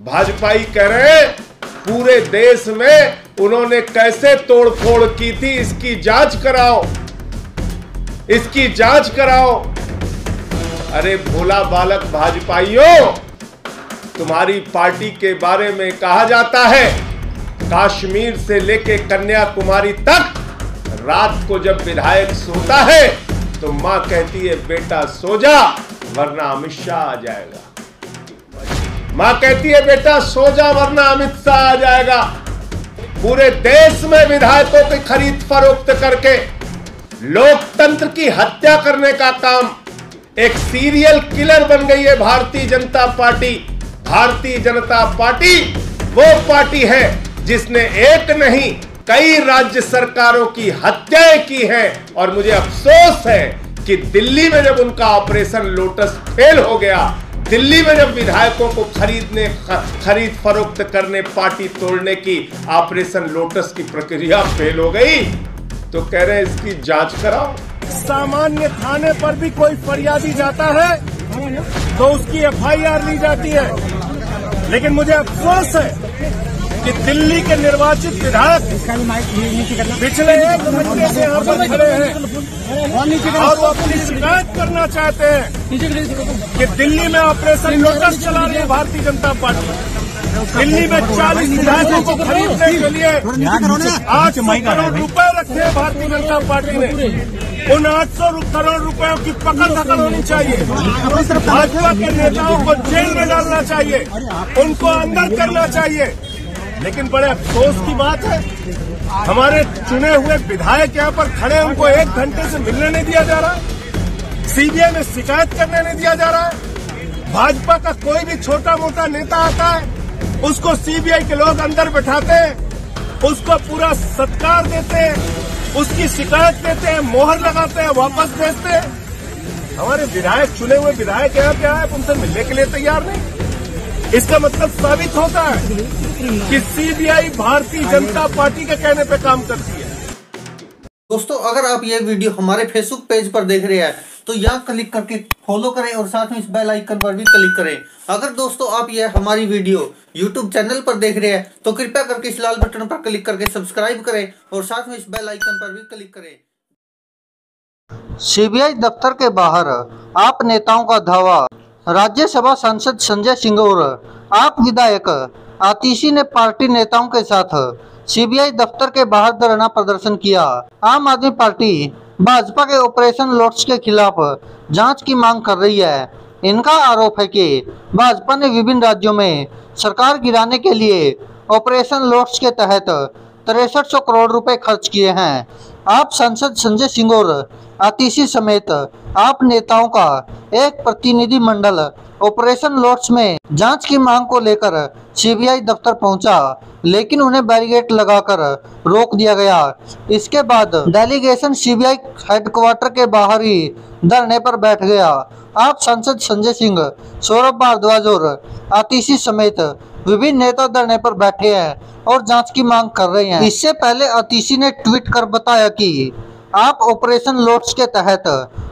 भाजपाई कह रहे हैं पूरे देश में उन्होंने कैसे तोड़फोड़ की थी, इसकी जांच कराओ, इसकी जांच कराओ। अरे भोला बालक भाजपाइयों, तुम्हारी पार्टी के बारे में कहा जाता है कश्मीर से लेके कन्याकुमारी तक रात को जब विधायक सोता है तो मां कहती है बेटा सो जा वरना अमित शाह आ जाएगा। मां कहती है बेटा सो जा वरना अमित शाह आ जाएगा। पूरे देश में विधायकों की खरीद फरोख्त करके लोकतंत्र की हत्या करने का काम एक सीरियल किलर बन गई है भारतीय जनता पार्टी। भारतीय जनता पार्टी वो पार्टी है जिसने एक नहीं कई राज्य सरकारों की हत्याएं की हैं और मुझे अफसोस है कि दिल्ली में जब उनका ऑपरेशन लोटस फेल हो गया, दिल्ली में जब विधायकों को खरीद फरोख्त करने, पार्टी तोड़ने की ऑपरेशन लोटस की प्रक्रिया फेल हो गई, तो कह रहे हैं इसकी जांच कराओ। सामान्य थाने पर भी कोई फरियादी जाता है तो उसकी एफआईआर ली जाती है, लेकिन मुझे अफसोस है कि दिल्ली के निर्वाचित विधायक पिछले एक महीने से यहाँ पर खड़े हैं और वो अपनी शिकायत करना चाहते हैं कि दिल्ली में ऑपरेशन लोटस चला रही है भारतीय जनता पार्टी। दिल्ली में 40 विधायकों को खरीदने के लिए 800 करोड़ रुपए रखे हैं भारतीय जनता पार्टी ने। उन 800 करोड़ रुपयों की पकड़ धकड़ होनी चाहिए। भाजपा के नेताओं को जेल में डालना चाहिए, उनको अंदर करना चाहिए। लेकिन बड़े अफसोस की बात है, हमारे चुने हुए विधायक यहाँ पर खड़े, उनको 1 घंटे से मिलने नहीं दिया जा रहा, सीबीआई में शिकायत करने नहीं दिया जा रहा है। भाजपा का कोई भी छोटा मोटा नेता आता है, उसको सीबीआई के लोग अंदर बैठाते हैं, उसको पूरा सत्कार देते हैं, उसकी शिकायत देते हैं, मोहर लगाते हैं, वापस भेजते हैं। हमारे विधायक, चुने हुए विधायक यहाँ पे आए, उनसे मिलने के लिए तैयार नहीं। इसका मतलब साबित होता है कि सीबीआई भारतीय जनता पार्टी के कहने पे काम करती है। दोस्तों, अगर आप ये वीडियो हमारे फेसबुक पेज पर देख रहे हैं तो यहाँ क्लिक करके फॉलो करें और साथ में इस बेल आइकन पर भी क्लिक करें। अगर दोस्तों आप ये हमारी वीडियो यूट्यूब चैनल पर देख रहे हैं तो कृपया करके इस लाल बटन पर क्लिक करके सब्सक्राइब करें और साथ में इस बेल आइकन पर भी क्लिक करें। सीबीआई दफ्तर के बाहर आप नेताओं का धावा। राज्यसभा सांसद संजय सिंह और आप विधायक आतिशी ने पार्टी नेताओं के साथ सीबीआई दफ्तर के बाहर धरना प्रदर्शन किया। आम आदमी पार्टी भाजपा के ऑपरेशन लोटस के खिलाफ जांच की मांग कर रही है। इनका आरोप है कि भाजपा ने विभिन्न राज्यों में सरकार गिराने के लिए ऑपरेशन लोटस के तहत 6300 करोड़ रुपए खर्च किए हैं। आप सांसद संजय सिंह और आतिशी समेत आप नेताओं का एक प्रतिनिधि मंडल ऑपरेशन लोटस में जांच की मांग को लेकर सीबीआई दफ्तर पहुंचा, लेकिन उन्हें बैरिकेड लगाकर रोक दिया गया। इसके बाद डेलीगेशन सीबीआई हेडक्वार्टर के बाहर ही धरने पर बैठ गया। आप सांसद संजय सिंह, सौरभ भारद्वाज और आतिशी समेत विभिन्न नेता धरने पर बैठे हैं और जांच की मांग कर रहे हैं। इससे पहले आतिशी ने ट्वीट कर बताया कि आप ऑपरेशन लोटस के तहत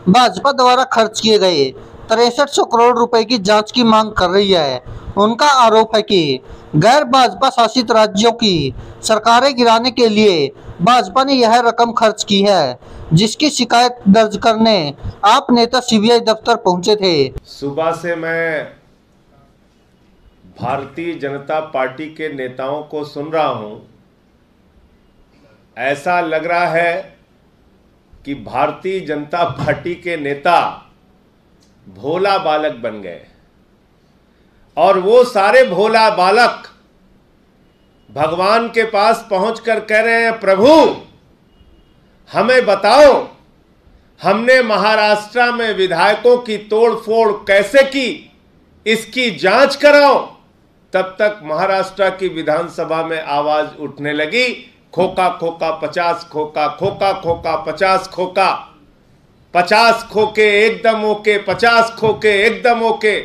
भाजपा द्वारा खर्च किए गए 6300 करोड़ रुपए की जांच की मांग कर रही है। उनका आरोप है कि गैर भाजपा शासित राज्यों की सरकारें गिराने के लिए भाजपा ने यह रकम खर्च की है, जिसकी शिकायत दर्ज करने आप नेता सीबीआई दफ्तर पहुंचे थे। सुबह से मैं भारतीय जनता पार्टी के नेताओं को सुन रहा हूं। ऐसा लग रहा है कि भारतीय जनता पार्टी के नेता भोला बालक बन गए और वो सारे भोला बालक भगवान के पास पहुंचकर कह रहे हैं, प्रभु हमें बताओ, हमने महाराष्ट्र में विधायकों की तोड़फोड़ कैसे की, इसकी जांच कराओ। तब तक महाराष्ट्र की विधानसभा में आवाज उठने लगी, खोका खोका 50 खोका, खोका खोका 50 खोका, 50 खोके एकदम ओके, 50 खोके एकदम ओके।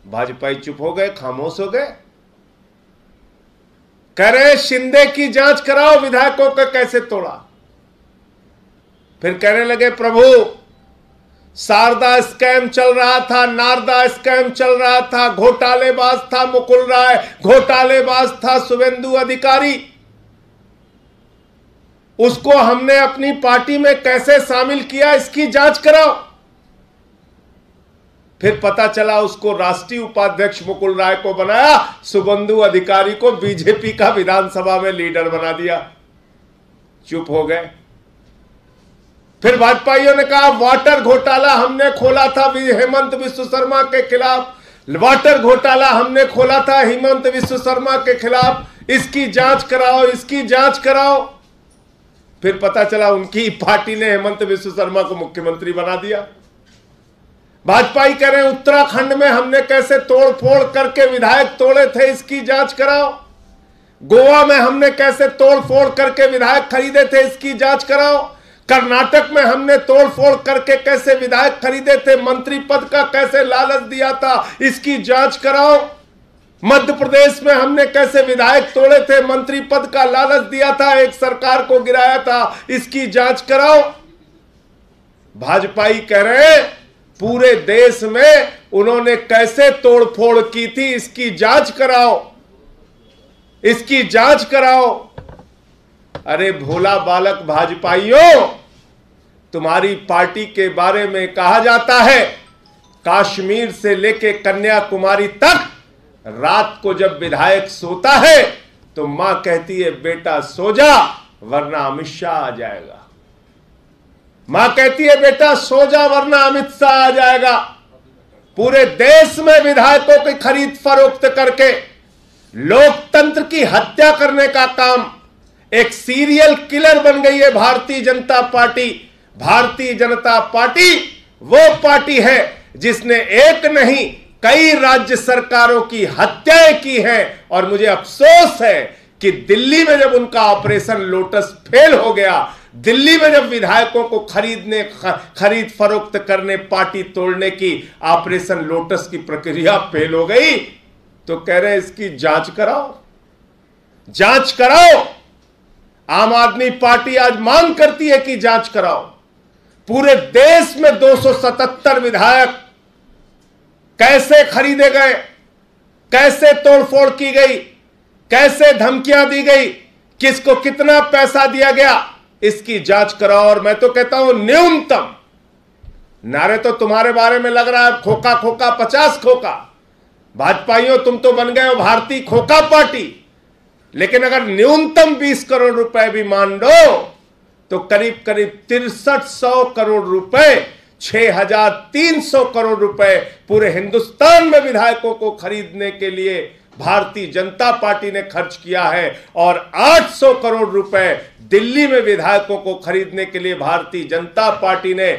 भाजपाई चुप हो गए, खामोश हो गए। कह रहे शिंदे की जांच कराओ, विधायकों का कैसे तोड़ा। फिर कहने लगे, प्रभु शारदा स्कैम चल रहा था, नारदा स्कैम चल रहा था, घोटालेबाज था मुकुल राय, घोटालेबाज था शुभेंदु अधिकारी। उसको हमने अपनी पार्टी में कैसे शामिल किया, इसकी जांच कराओ। फिर पता चला उसको राष्ट्रीय उपाध्यक्ष मुकुल राय को बनाया, शुभेंदु अधिकारी को बीजेपी का विधानसभा में लीडर बना दिया। चुप हो गए। फिर भाजपाइयों ने कहा वाटर घोटाला हमने खोला था हेमंत विश्व शर्मा के खिलाफ, वाटर घोटाला हमने खोला था हेमंत विश्व शर्मा के खिलाफ, इसकी जांच कराओ, इसकी जांच कराओ। फिर पता चला उनकी पार्टी ने हेमंत विश्व शर्मा को मुख्यमंत्री बना दिया। भाजपाई कह रहे हैं उत्तराखंड में हमने कैसे तोड़ फोड़ करके विधायक तोड़े थे, इसकी जांच कराओ। गोवा में हमने कैसे तोड़ फोड़ करके विधायक खरीदे थे, इसकी जांच कराओ। कर्नाटक में हमने तोड़ फोड़ करके कैसे विधायक खरीदे थे, मंत्री पद का कैसे लालच दिया था, इसकी जांच कराओ। मध्य प्रदेश में हमने कैसे विधायक तोड़े थे, मंत्री पद का लालच दिया था, एक सरकार को गिराया था, इसकी जांच कराओ। भाजपाई कह रहे हैं पूरे देश में उन्होंने कैसे तोड़फोड़ की थी, इसकी जांच कराओ, इसकी जांच कराओ। अरे भोला बालक भाजपाइयों, तुम्हारी पार्टी के बारे में कहा जाता है कश्मीर से लेके कन्याकुमारी तक रात को जब विधायक सोता है तो मां कहती है बेटा सो जा वरना अमित शाह आ जाएगा। मां कहती है बेटा सो जा वरना अमित शाह आ जाएगा। पूरे देश में विधायकों की खरीद फरोख्त करके लोकतंत्र की हत्या करने का काम, एक सीरियल किलर बन गई है भारतीय जनता पार्टी। भारतीय जनता पार्टी वो पार्टी है जिसने एक नहीं कई राज्य सरकारों की हत्याएं की हैं। और मुझे अफसोस है कि दिल्ली में जब उनका ऑपरेशन लोटस फेल हो गया, दिल्ली में जब विधायकों को खरीद फरोख्त करने, पार्टी तोड़ने की ऑपरेशन लोटस की प्रक्रिया फेल हो गई, तो कह रहे हैं इसकी जांच कराओ, जांच कराओ। आम आदमी पार्टी आज मांग करती है कि जांच कराओ। पूरे देश में 277 विधायक कैसे खरीदे गए, कैसे तोड़फोड़ की गई, कैसे धमकियां दी गई, किसको कितना पैसा दिया गया, इसकी जांच कराओ। और मैं तो कहता हूं न्यूनतम, नारे तो तुम्हारे बारे में लग रहा है खोखा खोखा 50 खोखा, भाजपाइयों तुम तो बन गए हो भारतीय खोखा पार्टी, लेकिन अगर न्यूनतम 20 करोड़ रुपए भी मान लो तो करीब करीब 6300 करोड़ रुपए, 6300 करोड़ रुपए पूरे हिंदुस्तान में विधायकों को खरीदने के लिए भारतीय जनता पार्टी ने खर्च किया है। और 800 करोड़ रुपए दिल्ली में विधायकों को खरीदने के लिए भारतीय जनता पार्टी ने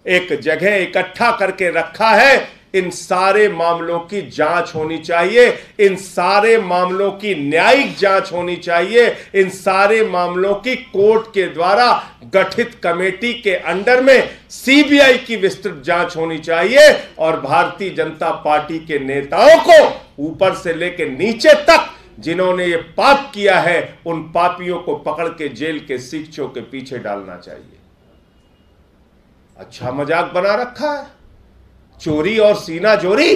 एक जगह इकट्ठा करके रखा है। इन सारे मामलों की जांच होनी चाहिए, इन सारे मामलों की न्यायिक जांच होनी चाहिए, इन सारे मामलों की कोर्ट के द्वारा गठित कमेटी के अंडर में सीबीआई की विस्तृत जांच होनी चाहिए। और भारतीय जनता पार्टी के नेताओं को ऊपर से लेकर नीचे तक जिन्होंने ये पाप किया है, उन पापियों को पकड़ के जेल के शिक्षों के पीछे डालना चाहिए। अच्छा मजाक बना रखा है, चोरी और सीना जोरी,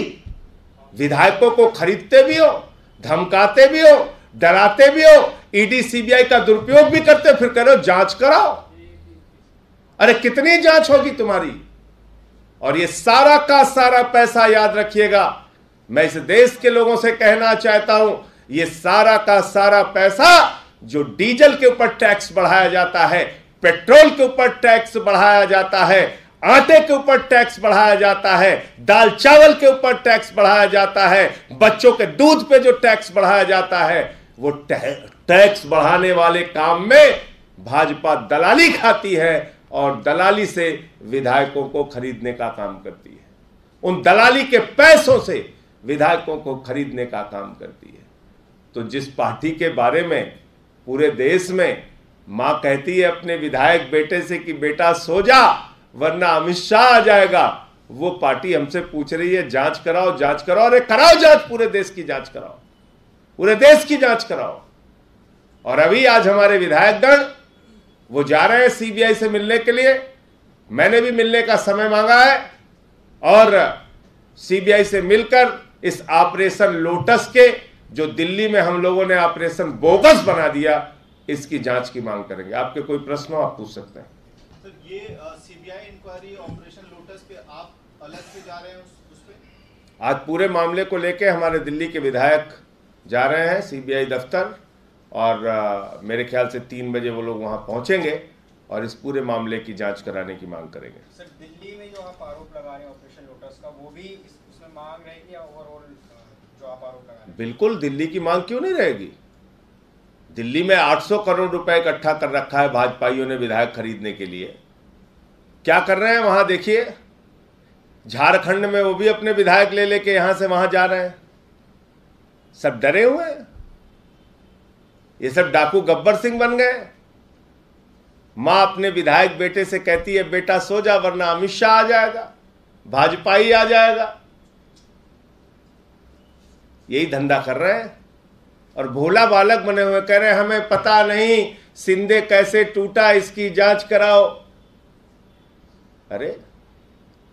विधायकों को खरीदते भी हो, धमकाते भी हो, डराते भी हो, ईडी सीबीआई का दुरुपयोग भी करते हो, फिर कह रहे हो जांच कराओ। अरे कितनी जांच होगी तुम्हारी? और ये सारा का सारा पैसा याद रखिएगा, मैं इस देश के लोगों से कहना चाहता हूं, ये सारा का सारा पैसा जो डीजल के ऊपर टैक्स बढ़ाया जाता है, पेट्रोल के ऊपर टैक्स बढ़ाया जाता है, आटे के ऊपर टैक्स बढ़ाया जाता है, दाल चावल के ऊपर टैक्स बढ़ाया जाता है, बच्चों के दूध पे जो टैक्स बढ़ाया जाता है, वो टैक्स बढ़ाने वाले काम में भाजपा दलाली खाती है और दलाली से विधायकों को खरीदने का काम करती है। उन दलाली के पैसों से विधायकों को खरीदने का काम करती है। तो जिस पार्टी के बारे में पूरे देश में मां कहती है अपने विधायक बेटे से कि बेटा सो जा वरना अमित शाह आ जाएगा, वो पार्टी हमसे पूछ रही है जांच कराओ, जांच कराओ। अरे कराओ जांच, पूरे देश की जांच कराओ, पूरे देश की जांच कराओ। और अभी आज हमारे विधायकगण वो जा रहे हैं सीबीआई से मिलने के लिए, मैंने भी मिलने का समय मांगा है और सीबीआई से मिलकर इस ऑपरेशन लोटस के, जो दिल्ली में हम लोगों ने ऑपरेशन बोगस बना दिया, इसकी जांच की मांग करेंगे। आपके कोई प्रश्न हो आप पूछ सकते हैं। तो ये सीबीआई इंक्वायरी ऑपरेशन लोटस पे आप अलग से जा रहे हैं उस पे? आज पूरे मामले को लेके हमारे दिल्ली के विधायक जा रहे हैं सीबीआई दफ्तर और मेरे ख्याल से 3 बजे वो लोग वहां पहुंचेंगे और इस पूरे मामले की जांच कराने की मांग करेंगे। सर, दिल्ली में जो आप आरोप लगा रहे हैं ऑपरेशन लोटस का, वो भी उसमें मांग रहेगी या ओवरऑल जो आप आरोप लगा रहे हैं? बिल्कुल, दिल्ली की मांग क्यों नहीं रहेगी। दिल्ली में 800 करोड़ रुपए इकट्ठा कर रखा है भाजपाइयों ने विधायक खरीदने के लिए। क्या कर रहे हैं वहां देखिए। झारखंड में वो भी अपने विधायक ले लेके यहां से वहां जा रहे हैं। सब डरे हुए हैं, ये सब डाकू गब्बर सिंह बन गए। मां अपने विधायक बेटे से कहती है बेटा सो जा वरना अमित शाह आ जाएगा, भाजपाई आ जाएगा। यही धंधा कर रहे हैं और भोला बालक बने हुए कह रहे हैं हमें पता नहीं सिंधे कैसे टूटा, इसकी जांच कराओ। अरे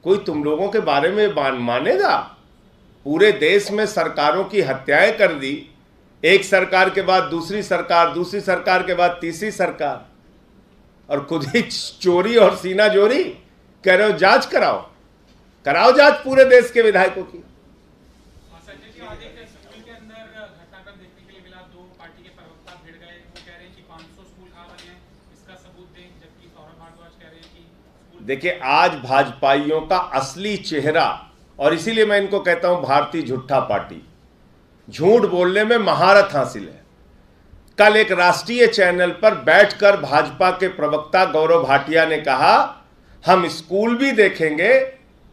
कोई तुम लोगों के बारे में मानेगा? पूरे देश में सरकारों की हत्याएं कर दी, एक सरकार के बाद दूसरी सरकार, दूसरी सरकार के बाद तीसरी सरकार, और खुद ही चोरी और सीना जोरी कह रहे हो जांच कराओ। कराओ जांच पूरे देश के विधायकों की। संजय जी, आज एक स्कूल के अंदर घटनाक्रम देखने के लिए मिला। 2 पार्टी के प्रवक्ता भिड़ गए। वो कह रहे हैं कि 500 स्कूल कहाँ बने हैं, इसका सबूत दें, जबकि सौरभ भारद्वाज कह रहे हैं कि देखिए, आज भाजपाइयों का असली चेहरा, और इसीलिए मैं इनको कहता हूं भारतीय झूठा पार्टी, झूठ बोलने में महारत हासिल है। कल एक राष्ट्रीय चैनल पर बैठकर भाजपा के प्रवक्ता गौरव भाटिया ने कहा हम स्कूल भी देखेंगे,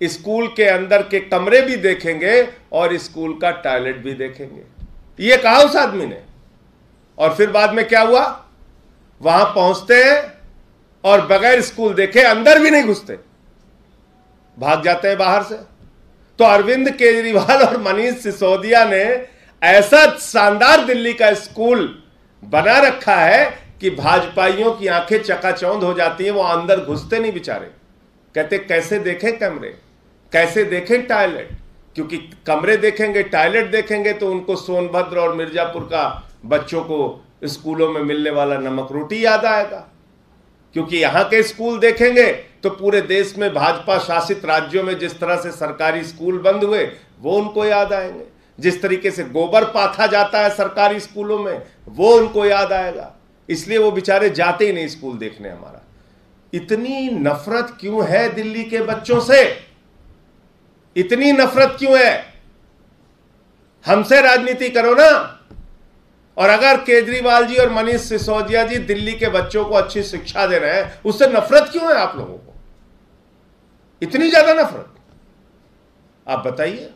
स्कूल के अंदर के कमरे भी देखेंगे और स्कूल का टॉयलेट भी देखेंगे। ये कहा उस आदमी ने। और फिर बाद में क्या हुआ, वहां पहुंचते हैं और बगैर स्कूल देखे अंदर भी नहीं घुसते, भाग जाते हैं बाहर से। तो अरविंद केजरीवाल और मनीष सिसोदिया ने ऐसा शानदार दिल्ली का स्कूल बना रखा है कि भाजपाइयों की आंखें चकाचौंध हो जाती हैं, वो अंदर घुसते नहीं बेचारे। कहते कैसे देखें कमरे, कैसे देखें टॉयलेट, क्योंकि कमरे देखेंगे टॉयलेट देखेंगे तो उनको सोनभद्र और मिर्जापुर का बच्चों को स्कूलों में मिलने वाला नमक रोटी याद आएगा। क्योंकि यहां के स्कूल देखेंगे तो पूरे देश में भाजपा शासित राज्यों में जिस तरह से सरकारी स्कूल बंद हुए वो उनको याद आएंगे, जिस तरीके से गोबर पाथा जाता है सरकारी स्कूलों में वो उनको याद आएगा। इसलिए वो बेचारे जाते ही नहीं स्कूल देखने। हमारा इतनी नफरत क्यों है दिल्ली के बच्चों से, इतनी नफरत क्यों है? हमसे राजनीति करो ना। और अगर केजरीवाल जी और मनीष सिसोदिया जी दिल्ली के बच्चों को अच्छी शिक्षा दे रहे हैं, उससे नफरत क्यों है आप लोगों को? इतनी ज्यादा नफरत आप बताइए।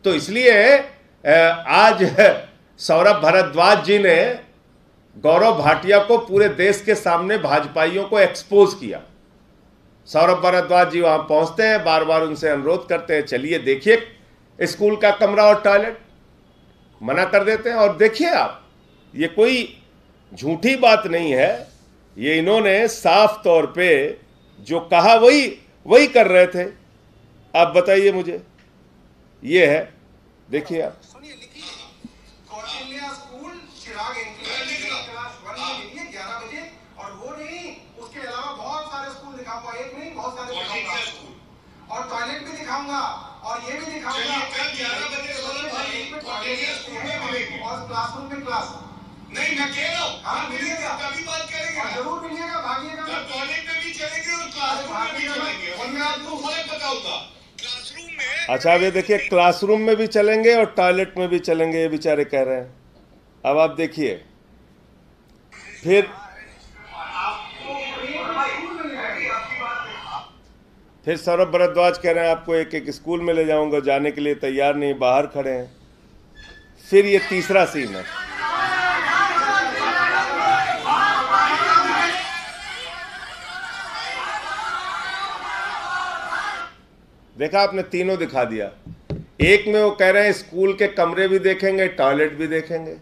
तो इसलिए आज सौरभ भारद्वाज जी ने गौरव भाटिया को पूरे देश के सामने भाजपाइयों को एक्सपोज किया। सौरभ भारद्वाज जी वहां पहुंचते हैं, बार बार उनसे अनुरोध करते हैं चलिए देखिए स्कूल का कमरा और टॉयलेट, मना कर देते हैं। और देखिए आप, ये कोई झूठी बात नहीं है, ये इन्होंने साफ तौर पे जो कहा वही कर रहे थे। आप बताइए मुझे, ये है देखिए आप। स्कूल चिराग क्लास 1 में मिलिए 11 बजे, और वो नहीं उसके अलावा बहुत सारे स्कूल दिखाऊंगा, एक नहीं बहुत सारे दिखाऊंगा, और टॉयलेट भी दिखाऊंगा, और ये भी दिखाऊंगा कल 11 बजे और क्लासरूम में क्लास नहीं, मैं कह रहा हूँ हाँ मिलिएगा, कभी बात करेंगे, जरूर मिलिएगा, भागिएगा, टॉयलेट में भी चलेंगे और क्लासरूम में भी चलेंगे, उनमें आपको फर्क पता होगा। क्लासरूम में अच्छा, अब ये देखिए क्लासरूम में भी चलेंगे और टॉयलेट में भी चलेंगे, ये बेचारे कह रहे हैं। अब आप देखिए फिर सौरभ भारद्वाज कह रहे हैं आपको एक एक स्कूल में ले जाऊंगा, जाने के लिए तैयार नहीं, बाहर खड़े हैं। फिर ये तीसरा सीन है, देखा आपने, तीनों दिखा दिया। एक में वो कह रहे हैं स्कूल के कमरे भी देखेंगे टॉयलेट भी देखेंगे,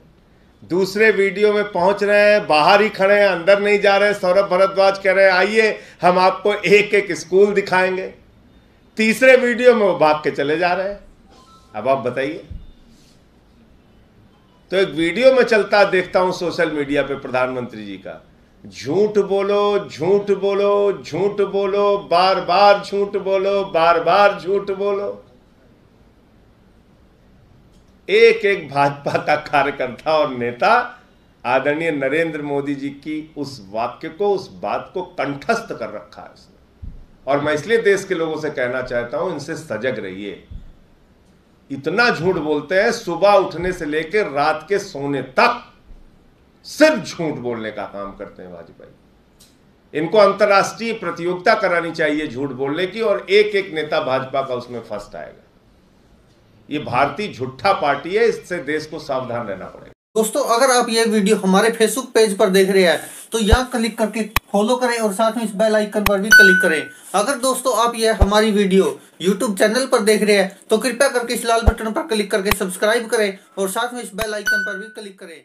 दूसरे वीडियो में पहुंच रहे हैं, बाहर ही खड़े हैं, अंदर नहीं जा रहे हैं। सौरभ भारद्वाज कह रहे हैं आइए हम आपको एक एक स्कूल दिखाएंगे। तीसरे वीडियो में वो भाग के चले जा रहे हैं। अब आप बताइए। तो एक वीडियो में चलता देखता हूं सोशल मीडिया पे प्रधानमंत्री जी का, झूठ बोलो झूठ बोलो झूठ बोलो, बार बार झूठ बोलो, बार बार झूठ बोलो। एक एक भाजपा का कार्यकर्ता और नेता आदरणीय नरेंद्र मोदी जी की उस वाक्य को, उस बात को कंठस्थ कर रखा है उसने। और मैं इसलिए देश के लोगों से कहना चाहता हूं, इनसे सजग रहिए। इतना झूठ बोलते हैं, सुबह उठने से लेकर रात के सोने तक सिर्फ झूठ बोलने का काम करते हैं वाजपेयी। इनको अंतर्राष्ट्रीय प्रतियोगिता करानी चाहिए झूठ बोलने की, और एक एक नेता भाजपा का उसमें फर्स्ट आएगा। ये भारतीय झूठा पार्टी है, इससे देश को सावधान रहना पड़ेगा। दोस्तों, अगर आप ये वीडियो हमारे फेसबुक पेज पर देख रहे हैं तो यहाँ क्लिक करके फॉलो करें और साथ में इस बेल आइकन पर भी क्लिक करें। अगर दोस्तों आप ये हमारी वीडियो यूट्यूब चैनल पर देख रहे हैं तो कृपया करके इस लाल बटन पर क्लिक करके सब्सक्राइब करें और साथ में इस बेल आइकन पर भी क्लिक करें।